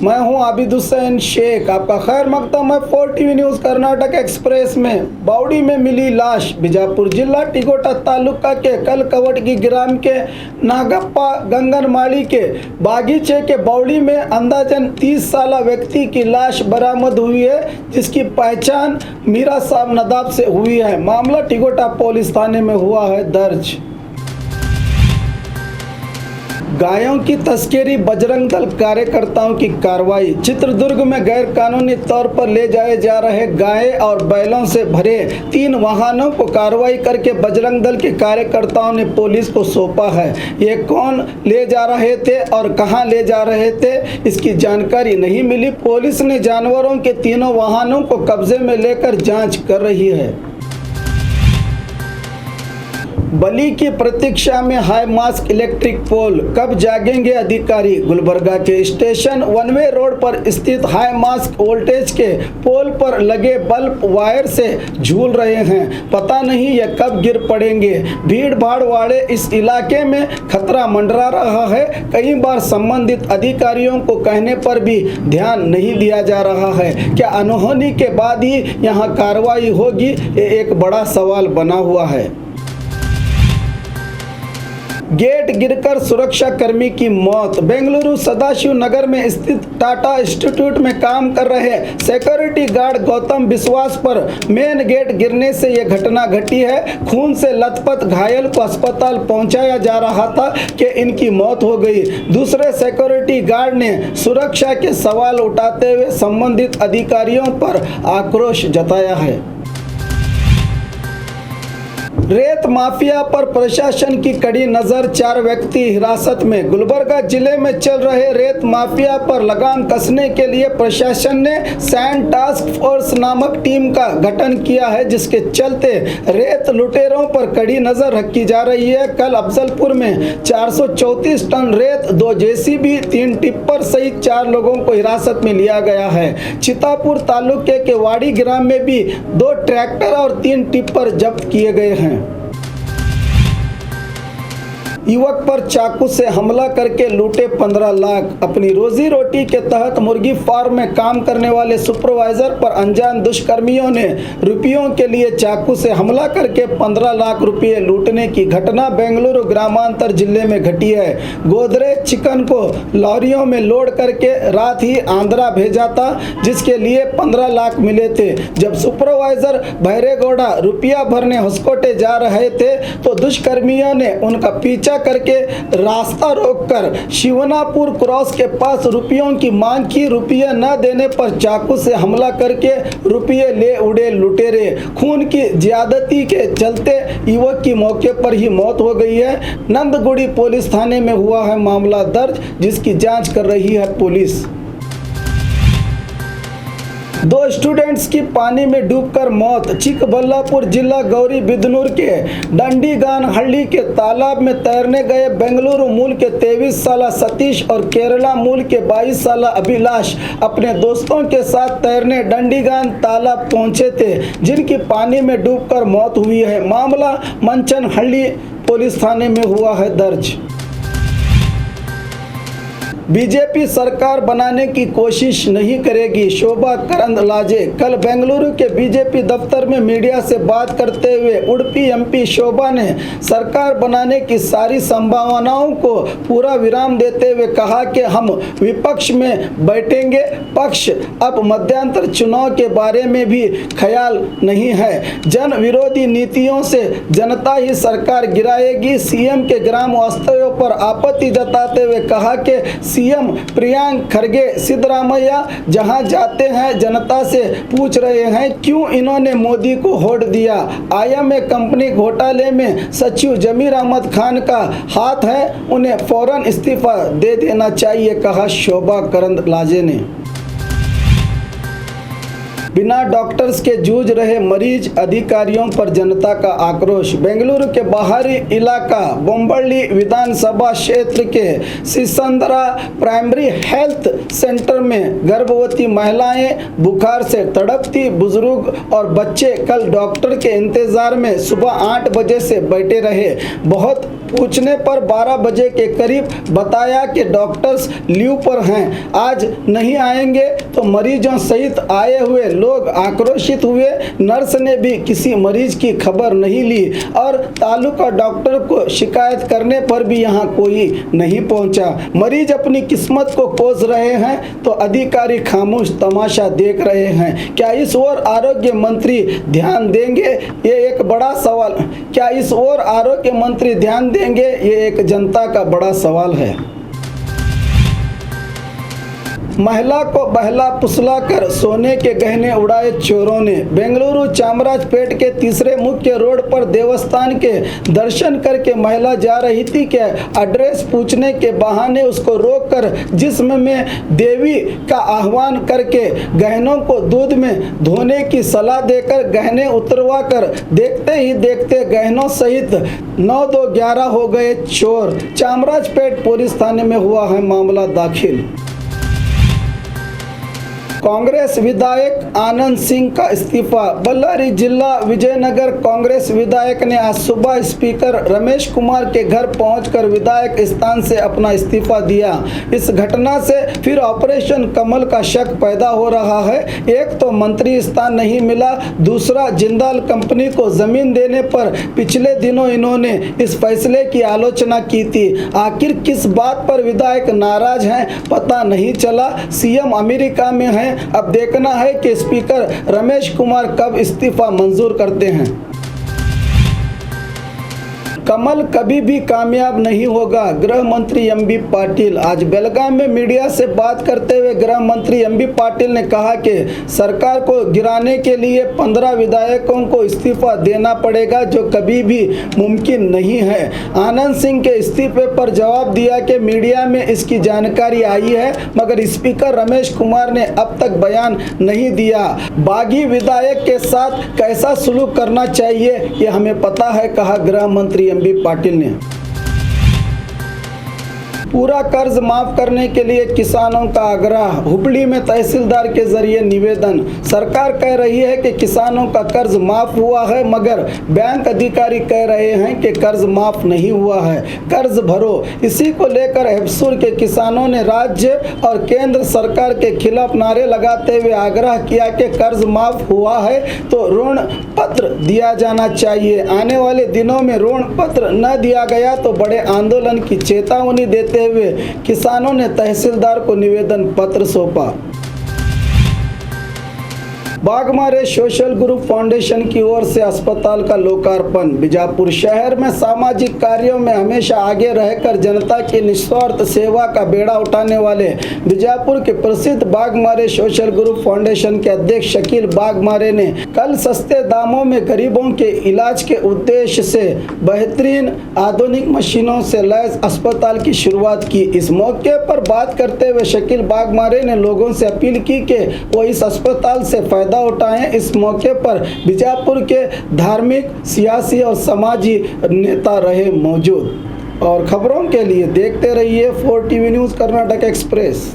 मैं हूं आबिद हुसैन शेख। आपका खैर मकदम है 4 टीवी न्यूज़ कर्नाटक एक्सप्रेस में। बावड़ी में मिली लाश। बीजापुर जिला टिकोटा तालुका के कलकवटगी ग्राम के नागप्पा गंगनमाड़ी के बागीचे के बावड़ी में अंदाजन 30 साल व्यक्ति की लाश बरामद हुई है, जिसकी पहचान मीरा साहब नदाब से हुई है। मामला टिकोटा पुलिस थाने में हुआ है दर्ज। गायों की तस्करी, बजरंग दल कार्यकर्ताओं की कार्रवाई। चित्रदुर्ग में गैर कानूनी तौर पर ले जाए जा रहे गाय और बैलों से भरे 3 वाहनों को कार्रवाई करके बजरंग दल के कार्यकर्ताओं ने पुलिस को सौंपा है। ये कौन ले जा रहे थे और कहां ले जा रहे थे, इसकी जानकारी नहीं मिली। पुलिस ने जानवरों के तीनों वाहनों को कब्जे में लेकर जांच कर रही है। बलि की प्रतीक्षा में हाई मास्क इलेक्ट्रिक पोल, कब जागेंगे अधिकारी। गुलबर्गा के स्टेशन 1 वे रोड पर स्थित हाई मास्क वोल्टेज के पोल पर लगे बल्ब वायर से झूल रहे हैं। पता नहीं ये कब गिर पड़ेंगे। भीड़ भाड़ वाले इस इलाके में खतरा मंडरा रहा है। कई बार संबंधित अधिकारियों को कहने पर भी ध्यान नहीं दिया जा रहा है। क्या अनहोनी के बाद ही यहाँ कार्रवाई होगी, ये एक बड़ा सवाल बना हुआ है। गेट गिरकर सुरक्षा कर्मी की मौत। बेंगलुरु सदाशिव नगर में स्थित टाटा इंस्टीट्यूट में काम कर रहे सिक्योरिटी गार्ड गौतम विश्वास पर मेन गेट गिरने से यह घटना घटी है। खून से लथपथ घायल को अस्पताल पहुंचाया जा रहा था कि इनकी मौत हो गई। दूसरे सिक्योरिटी गार्ड ने सुरक्षा के सवाल उठाते हुए संबंधित अधिकारियों पर आक्रोश जताया है। रेत माफिया पर प्रशासन की कड़ी नजर, 4 व्यक्ति हिरासत में। गुलबर्गा जिले में चल रहे रेत माफिया पर लगाम कसने के लिए प्रशासन ने सैंड टास्क फोर्स नामक टीम का गठन किया है, जिसके चलते रेत लुटेरों पर कड़ी नजर रखी जा रही है। कल अफजलपुर में 434 टन रेत, 2 जेसीबी, 3 टिप्पर सहित 4 लोगों को हिरासत में लिया गया है। चितापुर तालुके के वाड़ी ग्राम में भी 2 ट्रैक्टर और 3 टिप्पर जब्त किए गए हैं। युवक पर चाकू से हमला करके लूटे 15 लाख। अपनी रोजी रोटी के तहत मुर्गी फार्म में काम करने वाले सुपरवाइजर पर अनजान दुष्कर्मियों ने रुपयों के लिए चाकू से हमला करके 15 लाख रुपये लूटने की घटना बेंगलुरु ग्रामांतर जिले में घटी है। गोदरेज चिकन को लॉरियों में लोड करके रात ही आंध्रा भेजा था, जिसके लिए 15 लाख मिले थे। जब सुपरवाइजर भैरेगौड़ा रुपया भरने हॉस्कोटे जा रहे थे तो दुष्कर्मियों ने उनका पीछा करके रास्ता रोककर शिवनापुर क्रॉस के पास रुपयों की मांग की। रुपये न देने पर चाकू से हमला करके रुपये ले उड़े लुटेरे। खून की ज्यादती के चलते युवक की मौके पर ही मौत हो गई है। नंदगुड़ी पुलिस थाने में हुआ है मामला दर्ज, जिसकी जांच कर रही है पुलिस। 2 स्टूडेंट्स की पानी में डूबकर मौत। चिकबल्लापुर जिला गौरी बिदनूर के डंडीगान हल्ली के तालाब में तैरने गए बेंगलुरु मूल के 23 साल सतीश और केरला मूल के 22 साल अभिलाष अपने दोस्तों के साथ तैरने डंडीगान तालाब पहुंचे थे, जिनकी पानी में डूबकर मौत हुई है। मामला मंचन हल्ली पुलिस थाने में हुआ है दर्ज। बीजेपी सरकार बनाने की कोशिश नहीं करेगी, शोभा करंदलाजे। कल बेंगलुरु के बीजेपी दफ्तर में मीडिया से बात करते हुए उडुपी एमपी शोभा ने सरकार बनाने की सारी संभावनाओं को पूरा विराम देते हुए कहा कि हम विपक्ष में बैठेंगे। पक्ष अब मध्यांतर चुनाव के बारे में भी ख्याल नहीं है। जन विरोधी नीतियों से जनता ही सरकार गिराएगी। सीएम के ग्राम वास्तव्यों पर आपत्ति जताते हुए कहा कि सीएम प्रियंका खरगे सिद्धरामैया जहां जाते हैं जनता से पूछ रहे हैं क्यों इन्होंने मोदी को वोट दिया। आईएमए कंपनी घोटाले में सचिव जमीर अहमद खान का हाथ है, उन्हें फौरन इस्तीफा दे देना चाहिए, कहा शोभा करंदलाजे ने। बिना डॉक्टर्स के जूझ रहे मरीज, अधिकारियों पर जनता का आक्रोश। बेंगलुरु के बाहरी इलाका बोम्बल्ली विधानसभा क्षेत्र के सिसंद्रा प्राइमरी हेल्थ सेंटर में गर्भवती महिलाएं, बुखार से तड़पती बुजुर्ग और बच्चे कल डॉक्टर के इंतजार में सुबह 8 बजे से बैठे रहे। बहुत पूछने पर 12 बजे के करीब बताया कि डॉक्टर्स लीव पर हैं, आज नहीं आएंगे। तो मरीजों सहित आए हुए लोग आक्रोशित हुए। नर्स ने भी किसी मरीज की खबर नहीं ली और तालुका डॉक्टर को शिकायत करने पर भी यहाँ कोई नहीं पहुँचा। मरीज अपनी किस्मत को कोस रहे हैं तो अधिकारी खामोश तमाशा देख रहे हैं। क्या इस ओर आरोग्य मंत्री ध्यान देंगे? ये एक बड़ा सवाल। क्या इस ओर आरोग्य मंत्री ध्यान देंगे? ये एक जनता का बड़ा सवाल है। महिला को बहला फुसला कर सोने के गहने उड़ाए चोरों ने। बेंगलुरु चामराजपेट के तीसरे मुख्य रोड पर देवस्थान के दर्शन करके महिला जा रही थी कि एड्रेस पूछने के बहाने उसको रोककर जिस्म में देवी का आह्वान करके गहनों को दूध में धोने की सलाह देकर गहने उतरवा कर देखते ही देखते गहनों सहित 9-2-11 हो गए चोर। चामराजपेट पुलिस थाने में हुआ है मामला दाखिल। कांग्रेस विधायक आनंद सिंह का इस्तीफा। बल्लारी जिला विजयनगर कांग्रेस विधायक ने आज सुबह स्पीकर रमेश कुमार के घर पहुंचकर विधायक स्थान से अपना इस्तीफा दिया। इस घटना से फिर ऑपरेशन कमल का शक पैदा हो रहा है। एक तो मंत्री स्थान नहीं मिला, दूसरा जिंदाल कंपनी को जमीन देने पर पिछले दिनों इन्होंने इस फैसले की आलोचना की थी। आखिर किस बात पर विधायक नाराज हैं पता नहीं चला। सीएम अमेरिका में हैं। अब देखना है कि स्पीकर रमेश कुमार कब इस्तीफा मंजूर करते हैं। कमल कभी भी कामयाब नहीं होगा, गृह मंत्री एमबी पाटिल। आज बेलगाम में मीडिया से बात करते हुए गृह मंत्री एमबी पाटिल ने कहा कि सरकार को गिराने के लिए 15 विधायकों को इस्तीफा देना पड़ेगा, जो कभी भी मुमकिन नहीं है। आनंद सिंह के इस्तीफे पर जवाब दिया कि मीडिया में इसकी जानकारी आई है, मगर स्पीकर रमेश कुमार ने अब तक बयान नहीं दिया। बागी विधायक के साथ कैसा सलूक करना चाहिए ये हमें पता है, कहा गृह मंत्री एमबी पाटिल ने। पूरा कर्ज माफ करने के लिए किसानों का आग्रह। हुबली में तहसीलदार के जरिए निवेदन। सरकार कह रही है कि किसानों का कर्ज माफ हुआ है, मगर बैंक अधिकारी कह रहे हैं कि कर्ज माफ नहीं हुआ है, कर्ज भरो। इसी को लेकर हेफसूर के किसानों ने राज्य और केंद्र सरकार के खिलाफ नारे लगाते हुए आग्रह किया कि कर्ज माफ हुआ है तो ऋण पत्र दिया जाना चाहिए। आने वाले दिनों में ऋण पत्र न दिया गया तो बड़े आंदोलन की चेतावनी देते हुए किसानों ने तहसीलदार को निवेदन पत्र सौंपा। बाघमारे सोशल ग्रुप फाउंडेशन की ओर से अस्पताल का लोकार्पण। बीजापुर शहर में सामाजिक कार्यों में हमेशा आगे रहकर जनता की निस्वार्थ सेवा का बेड़ा उठाने वाले बीजापुर के प्रसिद्ध बाघमारे सोशल ग्रुप फाउंडेशन के अध्यक्ष शकील बाघमारे ने कल सस्ते दामों में गरीबों के इलाज के उद्देश्य से बेहतरीन आधुनिक मशीनों से लैस अस्पताल की शुरुआत की। इस मौके पर बात करते हुए शकील बाघमारे ने लोगों से अपील की कि वो इस अस्पताल से फायदा उठाएं। इस मौके पर बीजापुर के धार्मिक, सियासी और समाजी नेता रहे मौजूद। और खबरों के लिए देखते रहिए 4 टीवी न्यूज़ कर्नाटक एक्सप्रेस।